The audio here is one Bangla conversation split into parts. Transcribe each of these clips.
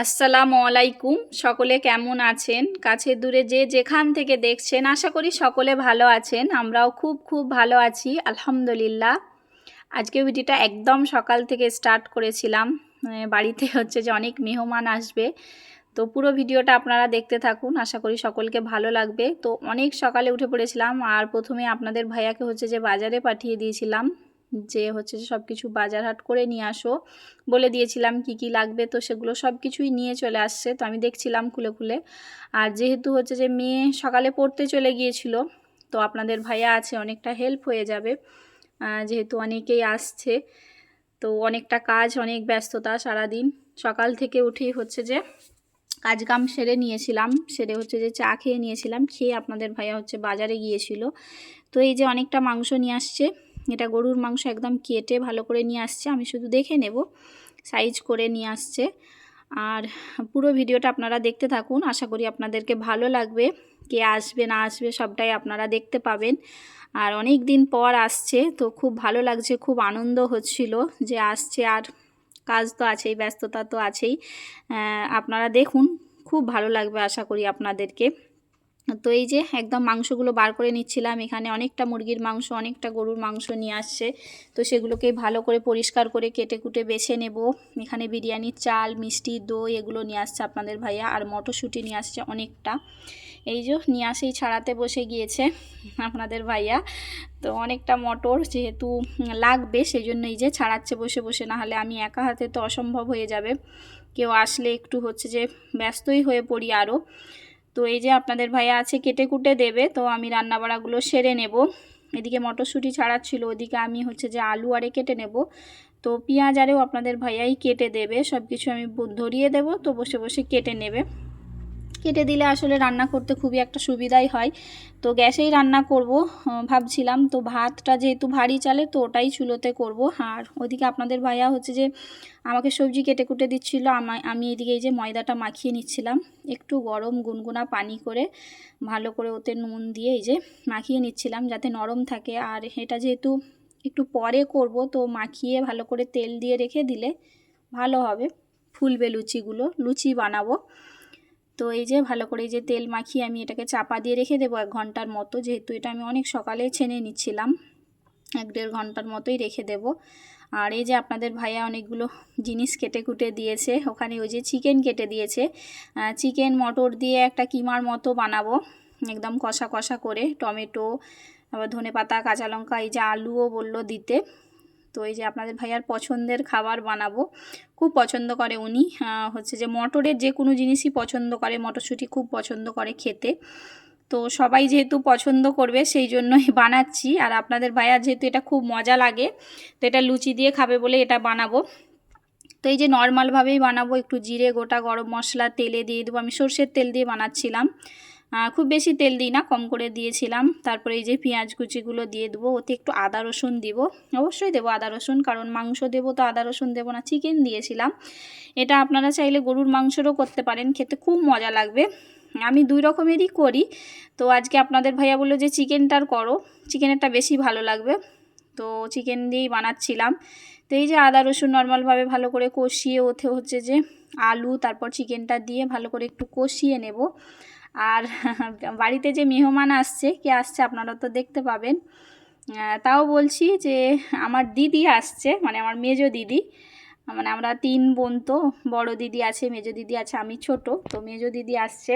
আসসালামু আলাইকুম। সকলে কেমন আছেন? কাছে দূরে যে যেখান থেকে দেখছেন আশা করি সকলে ভালো আছেন। আমরাও খুব ভালো আছি আলহামদুলিল্লাহ। আজকে ভিডিওটা একদম সকাল থেকে স্টার্ট করেছিলাম। বাড়িতে হচ্ছে যে অনেক মেহমান আসবে, তো পুরো ভিডিওটা আপনারা দেখতে থাকুন, আশা করি সকলকে ভালো লাগবে। তো অনেক সকালে উঠে পড়েছিলাম আর প্রথমে আপনাদের ভাইয়াকে হচ্ছে যে বাজারে পাঠিয়ে দিয়েছিলাম, যে হচ্ছে যে সব কিছু বাজার হাট করে নিয়ে আসো বলে দিয়েছিলাম কি কি লাগবে। তো সেগুলো সব কিছুই নিয়ে চলে আসছে, তো আমি দেখছিলাম খুলে খুলে। আর যেহেতু হচ্ছে যে মেয়ে সকালে পড়তে চলে গিয়েছিল, তো আপনাদের ভাইয়া আছে, অনেকটা হেল্প হয়ে যাবে যেহেতু অনেকেই আসছে। তো অনেকটা কাজ, অনেক ব্যস্ততা সারাদিন। সকাল থেকে উঠেই হচ্ছে যে কাজকাম সেরে নিয়েছিলাম, সেরে হচ্ছে যে চা খেয়ে নিয়েছিলাম, খেয়ে আপনাদের ভাইয়া হচ্ছে বাজারে গিয়েছিল। তো এই যে অনেকটা মাংস নিয়ে আসছে, এটা গরুর মাংস, একদম কেটে ভালো করে নিয়ে আসছে, আমি শুধু দেখে নেব, সাইজ করে নিয়ে আসছে। আর পুরো ভিডিওটা আপনারা দেখতে থাকুন, আশা করি আপনাদেরকে ভালো লাগবে। কে আসবে না আসবে সবটাই আপনারা দেখতে পাবেন। আর অনেক দিন পর আসছে, তো খুব ভালো লাগছে, খুব আনন্দ হচ্ছিল যে আসছে। আর কাজ তো আছেই, ব্যস্ততা তো আছেই। আপনারা দেখুন, খুব ভালো লাগবে আশা করি আপনাদেরকে। তো এই যে একদম মাংসগুলো বার করে নিচ্ছিলাম। এখানে অনেকটা মুরগির মাংস, অনেকটা গরুর মাংস নিয়ে আসছে, তো সেগুলোকে ভালো করে পরিষ্কার করে কেটে কুটে বেছে নেব। এখানে বিরিয়ানির চাল, মিষ্টি, দই এগুলো নিয়ে আসছে আপনাদের ভাইয়া, আর মটরশুঁটি নিয়ে আসছে অনেকটা। এই যে নিয়ে আসেই ছাড়াতে বসে গিয়েছে আপনাদের ভাইয়া। তো অনেকটা মটর যেহেতু লাগবে, সেই জন্য এই যে ছাড়াচ্ছে বসে বসে, না হলে আমি একা হাতে তো অসম্ভব হয়ে যাবে, কেউ আসলে একটু হচ্ছে যে ব্যস্তই হয়ে পড়ি আরও। তো এই যে আপনাদের ভাইয়া আছে, কেটে কুটে দেবে, তো আমি রান্নাবাড়াগুলো সেরে নেব। এদিকে মটরশুঁটি ছাড়াচ্ছিল, ওদিকে আমি হচ্ছে যে আলু আরে কেটে নেব। তো পেঁয়াজ আরেও আপনাদের ভাইয়াই কেটে দেবে, সব কিছু আমি ধরিয়ে দেব, তো বসে বসে কেটে নেবে। কেটে দিলে আসলে রান্না করতে খুবই একটা সুবিধাই হয়। তো গ্যাসেই রান্না করব ভাবছিলাম। তো ভাতটা যেহেতু ভারী চালে, তো ওটাই চুলোতে করব। আর ওদিকে আপনাদের ভাইয়া হচ্ছে যে আমাকে সবজি কেটে কুটে দিচ্ছিল, আমি এদিকে এই যে ময়দাটা মাখিয়ে নিচ্ছিলাম। একটু গরম গুনগুনা পানি করে ভালো করে ওতে নুন দিয়ে এই যে মাখিয়ে নিচ্ছিলাম, যাতে নরম থাকে। আর এটা যেহেতু একটু পরে করব, তো মাখিয়ে ভালো করে তেল দিয়ে রেখে দিলে ভালো হবে, ফুলবে লুচিগুলো, লুচি বানাবো। তো এই যে ভালো করে এই যে তেল মাখিয়ে আমি এটাকে চাপা দিয়ে রেখে দেবো 1 ঘন্টার মতো, যেহেতু এটা আমি অনেক সকালে ছেনে নিচ্ছিলাম। 1-1.5 ঘন্টার মতোই রেখে দেব। আর এই যে আপনাদের ভাইয়া অনেকগুলো জিনিস কেটে কুটে দিয়েছে, ওখানে ওই যে চিকেন কেটে দিয়েছে। চিকেন মটর দিয়ে একটা কিমার মতো বানাবো, একদম কষা কষা করে, টমেটো, আবার ধনেপাতা, কাঁচা লঙ্কা, এই যে আলুও বললো দিতে। তো এই যে আপনাদের ভাইয়ার পছন্দের খাবার বানাবো, খুব পছন্দ করে উনি, হচ্ছে যে মটরের যে কোনো জিনিসই পছন্দ করে, মটরশুঁটি খুব পছন্দ করে খেতে। তো সবাই যেহেতু পছন্দ করবে সেই জন্যই বানাচ্ছি। আর আপনাদের ভাইয়ার যেহেতু এটা খুব মজা লাগে, তো এটা লুচি দিয়ে খাবে বলে এটা বানাবো। তো এই যে নর্মালভাবেই বানাবো, একটু জিরে, গোটা গরম মশলা তেলে দিয়ে দেবো। আমি সর্ষের তেল দিয়ে বানাচ্ছিলাম, খুব বেশি তেল দিই না, কম করে দিয়েছিলাম। তারপরে এই যে পেঁয়াজ কুচিগুলো দিয়ে দেবো, ওতে একটু আদা রসুন দিব, অবশ্যই দেবো আদা রসুন, কারণ মাংস দেবো তো আদা রসুন দেবো না। চিকেন দিয়েছিলাম, এটা আপনারা চাইলে গরুর মাংসেরও করতে পারেন, খেতে খুব মজা লাগবে। আমি 2 রকমেরই করি। তো আজকে আপনাদের ভাইয়া বললো যে চিকেনটার করো, চিকেনেরটা বেশি ভালো লাগবে, তো চিকেন দিয়েই বানাচ্ছিলাম। তো এই যে আদা রসুন নর্মালভাবে ভালো করে কষিয়ে, ওতে হচ্ছে যে আলু, তারপর চিকেনটা দিয়ে ভালো করে একটু কষিয়ে নেব। আর বাড়িতে যে মেহমান আসছে, কে আসছে আপনারা তো দেখতে পাবেন। তাও বলছি যে আমার দিদি আসছে, মানে আমার মেজো দিদি, মানে আমরা 3 বোন, তো বড় দিদি আছে, মেজো দিদি আছে, আমি ছোট। তো মেজো দিদি আসছে,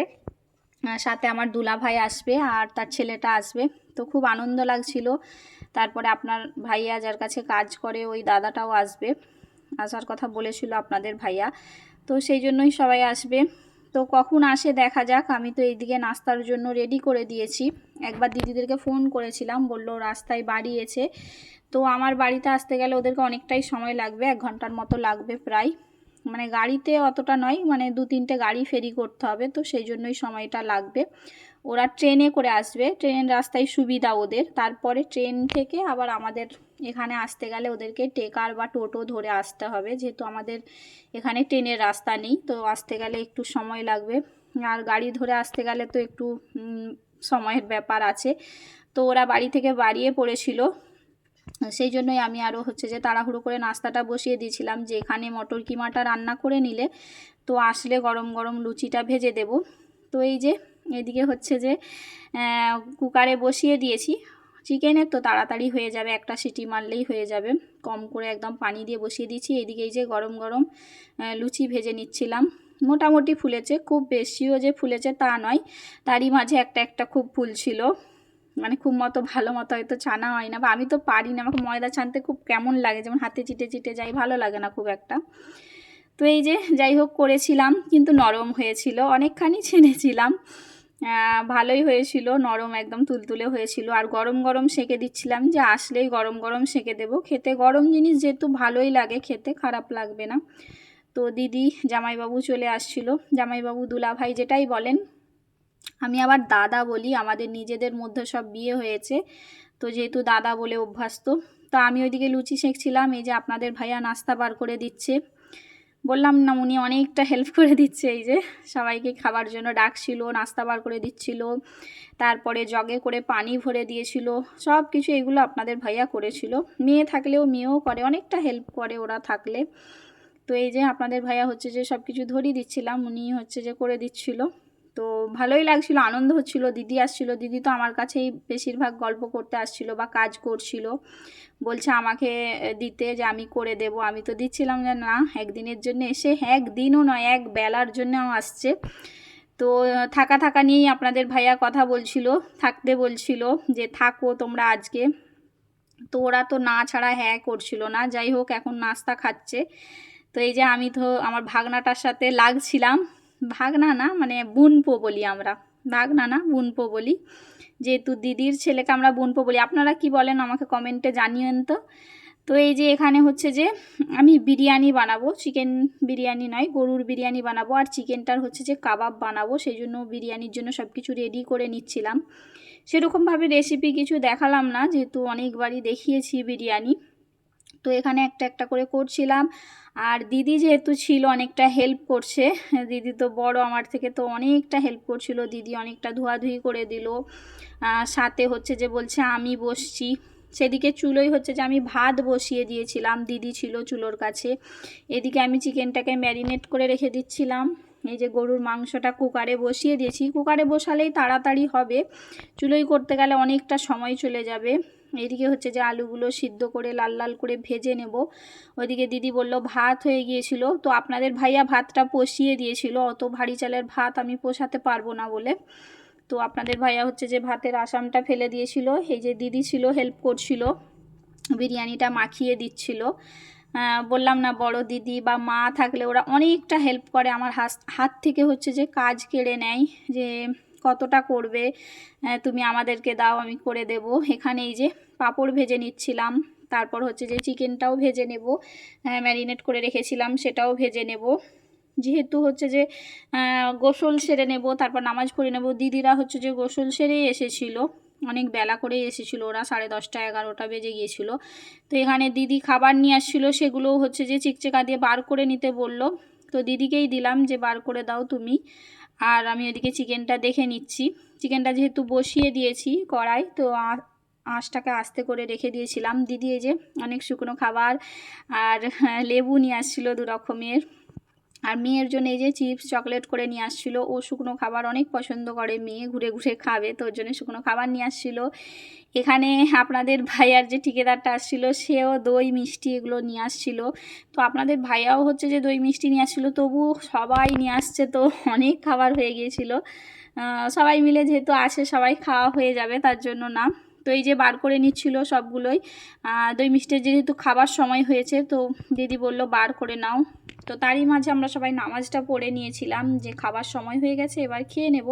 সাথে আমার দুলাভাই আসবে আর তার ছেলেটা আসবে। তো খুব আনন্দ লাগছিল। তারপরে আপনার ভাইয়া যার কাছে কাজ করে, ওই দাদাটাও আসবে, আসার কথা বলেছিল আপনাদের ভাইয়া। তো সেই জন্যই সবাই আসবে। তো কখন আসে দেখা যাক। আমি তো এইদিকে নাস্তার জন্য রেডি করে দিয়েছি। একবার দিদিদেরকে ফোন করেছিলাম, বললো রাস্তায় বাড়িয়েছে। তো আমার বাড়িতে আসতে গেলে ওদেরকে অনেকটাই সময় লাগবে, 1 ঘন্টার মতো লাগবে প্রায়। মানে গাড়িতে অতটা নয়, মানে 2-3টে গাড়ি ফেরি করতে হবে, তো সেই জন্যই সময়টা লাগবে। ওরা ট্রেনে করে আসবে, ট্রেনের রাস্তায় সুবিধা ওদের। তারপরে ট্রেন থেকে আবার আমাদের এখানে আসতে গেলে ওদেরকে টেকার বা টোটো ধরে আসতে হবে, যেহেতু আমাদের এখানে ট্রেনের রাস্তা নেই, তো আসতে গেলে একটু সময় লাগবে। আর গাড়ি ধরে আসতে গেলে তো একটু সময়ের ব্যাপার আছে। তো ওরা বাড়ি থেকে বাড়িয়ে পড়েছিল, সেই জন্যই আমি আরও হচ্ছে যে তাড়াহুড়ো করে নাস্তাটা বসিয়ে দিয়েছিলাম, যে এখানে মটর কিমাটা রান্না করে নিলে তো আসলে গরম গরম লুচিটা ভেজে দেব। তো এই যে এদিকে হচ্ছে যে কুকারে বসিয়ে দিয়েছি। চিকেনের তো তাড়াতাড়ি হয়ে যাবে, একটা সিটি মারলেই হয়ে যাবে। কম করে একদম পানি দিয়ে বসিয়ে দিয়েছি। এদিকে এই যে গরম গরম লুচি ভেজে নিচ্ছিলাম। মোটামুটি ফুলেছে, খুব বেশিও যে ফুলেছে তা নয়, তারই মাঝে একটা একটা খুব ফুলছিল। মানে খুব মতো ভালো মতো হয়তো ছানা হয় না, বা আমি তো পারি না, আমাকে ময়দা ছানতে খুব কেমন লাগে, যেমন হাতে চিটে চিটে যায়, ভালো লাগে না খুব একটা। তো এই যে যাই হোক করেছিলাম, কিন্তু নরম হয়েছিল, অনেকখানি ছেনেছিলাম, ভালোই হয়েছিল, নরম একদম তুলতুলে হয়েছিল। আর গরম গরম সেঁকে দিচ্ছিলাম, যে আসলেই গরম গরম সেঁকে দেবো। খেতে গরম জিনিস যেহেতু ভালোই লাগে, খেতে খারাপ লাগবে না। তো দিদি জামাইবাবু চলে আসছিল, জামাইবাবু দুলাভাই যেটাই বলেন, আমি আবার দাদা বলি, আমাদের নিজেদের মধ্যে সব বিয়ে হয়েছে, তো যেহেতু দাদা বলে অভ্যস্ত। তো আমি ওইদিকে লুচি সেঁকছিলাম, এই যে আপনাদের ভাইয়া নাস্তা বার করে দিচ্ছে। বললাম না, উনি অনেকটা হেল্প করে দিচ্ছে, এই যে সবাইকে খাবার জন্য ডাকছিল, নাস্তা বার করে দিচ্ছিল, তারপরে জগে করে পানি ভরে দিয়েছিল, সব কিছু এগুলো আপনাদের ভাইয়া করেছিল। মেয়ে থাকলেও মেয়েও করে, অনেকটা হেল্প করে ওরা থাকলে। তো এই যে আপনাদের ভাইয়া হচ্ছে যে সব কিছু ধরিয়ে দিচ্ছিলাম, উনি হচ্ছে যে করে দিচ্ছিল। তো ভালোই লাগছিল, আনন্দ হচ্ছিল। দিদি আসছিল, দিদি তো আমার কাছেই বেশিরভাগ গল্প করতে আসছিল বা কাজ করছিল, বলছে আমাকে দিতে, যে আমি করে দেব। আমি তো দিচ্ছিলাম যে না, একদিনের জন্য এসে, একদিনও নয়, এক বেলার জন্যও আসছে। তো থাকা থাকা নিয়েই আপনাদের ভাইয়া কথা বলছিল, থাকতে বলছিল, যে থাকো তোমরা আজকে। তো ওরা তো না ছাড়া হ্যাঁ করছিল না। যাই হোক, এখন নাস্তা খাচ্ছে। তো এই যে আমি তো আমার ভাগনাটার সাথে লাগছিলাম, ভাগনা না মানে বোনপো বলি আমরা, ভাগনা না বোনপো বলি, যেহেতু দিদির ছেলেকে আমরা বোনপো বলি। আপনারা কি বলেন আমাকে কমেন্টে জানিয়েন তো। তো এই যে এখানে হচ্ছে যে আমি বিরিয়ানি বানাবো, চিকেন বিরিয়ানি নয়, গরুর বিরিয়ানি বানাবো, আর চিকেনটার হচ্ছে যে কাবাব বানাবো, সেই জন্য বিরিয়ানির জন্য সব কিছু রেডি করে নিচ্ছিলাম। সেরকমভাবে রেসিপি কিছু দেখালাম না, যেহেতু অনেকবারই দেখিয়েছি বিরিয়ানি। তো এখানে একটা একটা করে করছিলাম। আর দিদি যেহেতু ছিল, অনেকটা হেল্প করছে। দিদি তো বড় আমার থেকে, তো অনেকটা হেল্প করছিল। দিদি অনেকটা ধোয়াধুয়ি করে দিল, সাথে হচ্ছে যে বলছে আমি বসছি। সেদিকে চুলোই হচ্ছে যে আমি ভাত বসিয়ে দিয়েছিলাম, দিদি ছিল চুলোর কাছে। এদিকে আমি চিকেনটাকে ম্যারিনেট করে রেখে দিচ্ছিলাম। এই যে গরুর মাংসটা কুকারে বসিয়ে দিয়েছি, কুকারে বসালেই তাড়াতাড়ি হবে, চুলোই করতে গেলে অনেকটা সময় চলে যাবে। এদিকে হচ্ছে যে আলুগুলো সিদ্ধ করে লাল লাল করে ভেজে নেব। ওইদিকে দিদি বলল ভাত হয়ে গিয়েছিল, তো আপনাদের ভাইয়া ভাতটা বসিয়ে দিয়েছিল, অত ভারী চালের ভাত আমি পোষাতে পারবো না বলে। তো আপনাদের ভাইয়া হচ্ছে যে ভাতের আসামটা ফেলে দিয়েছিল, এই যে দিদি ছিল হেল্প করছিল, বিরিয়ানিটা মাখিয়ে দিচ্ছিল। বললাম না, বড় দিদি বা মা থাকলে ওরা অনেকটা হেল্প করে, আমার হাত থেকে হচ্ছে যে কাজ কেড়ে নেয়, যে কতটা করবে, তুমি আমাদেরকে দাও, আমি করে দেব। এখানে এই যে পাঁপড় ভেজে নিচ্ছিলাম, তারপর হচ্ছে যে চিকেনটাও ভেজে নেব, ম্যারিনেট করে রেখেছিলাম সেটাও ভেজে নেব। যেহেতু হচ্ছে যে গোসল সেরে নেব, তারপর নামাজ পড়ে নেব। দিদিরা হচ্ছে যে গোসল সেরেই এসেছিল, অনেক বেলা করেই এসেছিলো, ওরা 10:30 11টা বেজে গিয়েছিল। তো এখানে দিদি খাবার নিয়ে আসছিলো, সেগুলোও হচ্ছে যে চিকচিকা দিয়ে বার করে নিতে বলল। তো দিদিকেই দিলাম যে বার করে দাও তুমি। আর আমি ওদিকে চিকেনটা দেখে নিচ্ছি। চিকেনটা যেহেতু বসিয়ে দিয়েছি কড়াই, তো আঁচটাকে আস্তে করে রেখে দিয়েছিলাম। দিদি এই যে অনেক শুকনো খাবার আর লেবু নিয়ে আসছিলো 2 রকমের। আর মেয়ের জন্য এই যে চিপস চকলেট করে নিয়ে আসছিলো, ও শুকনো খাবার অনেক পছন্দ করে, মেয়ে ঘুরে ঘুরে খাবে, তো ওর জন্য শুকনো খাবার নিয়ে আসছিলো। এখানে আপনাদের ভাইয়ার যে ঠিকাদারটা আসছিলো, সেও দই মিষ্টি এগুলো নিয়ে আসছিলো। তো আপনাদের ভাইয়াও হচ্ছে যে দই মিষ্টি নিয়ে আসছিলো, তবু সবাই নিয়ে আসছে, তো অনেক খাবার হয়ে গিয়েছিলো। সবাই মিলে যেহেতু আসে, সবাই খাওয়া হয়ে যাবে, তার জন্য না। তো এই যে বার করে নিচ্ছিল সবগুলোই, দই মিষ্টির যেহেতু খাবার সময় হয়েছে, তো দিদি বলল বার করে নাও। তো তারই মাঝে আমরা সবাই নামাজটা পড়ে নিয়েছিলাম, যে খাবার সময় হয়ে গেছে, এবার খেয়ে নেব।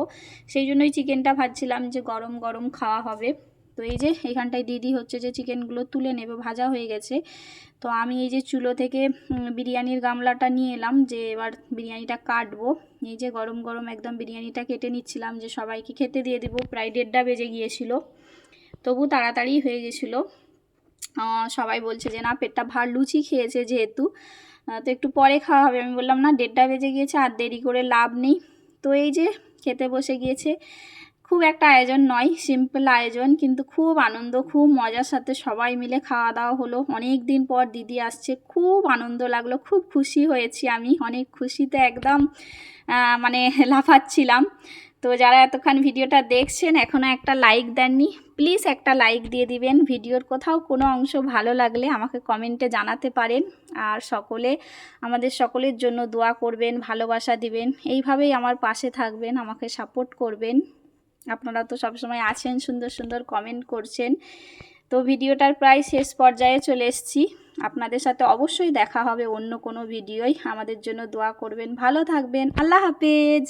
সেই জন্যই চিকেনটা ভাজছিলাম, যে গরম গরম খাওয়া হবে। তো এই যে এখানটায় দিদি হচ্ছে যে চিকেনগুলো তুলে নেবে, ভাজা হয়ে গেছে। তো আমি এই যে চুলো থেকে বিরিয়ানির গামলাটা নিয়ে এলাম, যে এবার বিরিয়ানিটা কাটবো। এই যে গরম গরম একদম বিরিয়ানিটা কেটে নিচ্ছিলাম, যে সবাইকে খেতে দিয়ে দেবো। প্রায় 1:30 বেজে গিয়েছিল, তবু তাড়াতাড়ি হয়ে গেছিলো। সবাই বলছে যে না, পেটটা ভার, লুচি খেয়েছে যেহেতু, তো একটু পরে খাওয়া হবে। আমি বললাম না, 1:30 বেজে গিয়েছে, আর দেরি করে লাভ নেই। তো এই যে খেতে বসে গিয়েছে, খুব একটা আয়োজন নয়, সিম্পল আয়োজন, কিন্তু খুব আনন্দ, খুব মজার সাথে সবাই মিলে খাওয়া দাওয়া হলো। অনেক দিন পর দিদি আসছে, খুব আনন্দ লাগলো, খুব খুশি হয়েছি আমি, অনেক খুশিতে একদম মানে লাফাচ্ছিলাম। তো যারা এতক্ষণ ভিডিওটা দেখছেন এখনও একটা লাইক দেননি, প্লিজ একটা লাইক দিয়ে দিবেন। ভিডিওর কোথাও কোনো অংশ ভালো লাগলে আমাকে কমেন্টে জানাতে পারেন। আর সকলে আমাদের সকলের জন্য দোয়া করবেন, ভালোবাসা দিবেন, এইভাবেই আমার পাশে থাকবেন, আমাকে সাপোর্ট করবেন। আপনারা তো সবসময় আছেন, সুন্দর সুন্দর কমেন্ট করছেন। তো ভিডিওটার প্রায় শেষ পর্যায়ে চলে এসেছি। আপনাদের সাথে অবশ্যই দেখা হবে অন্য কোনো ভিডিওয়। আমাদের জন্য দোয়া করবেন, ভালো থাকবেন, আল্লাহ হাফেজ।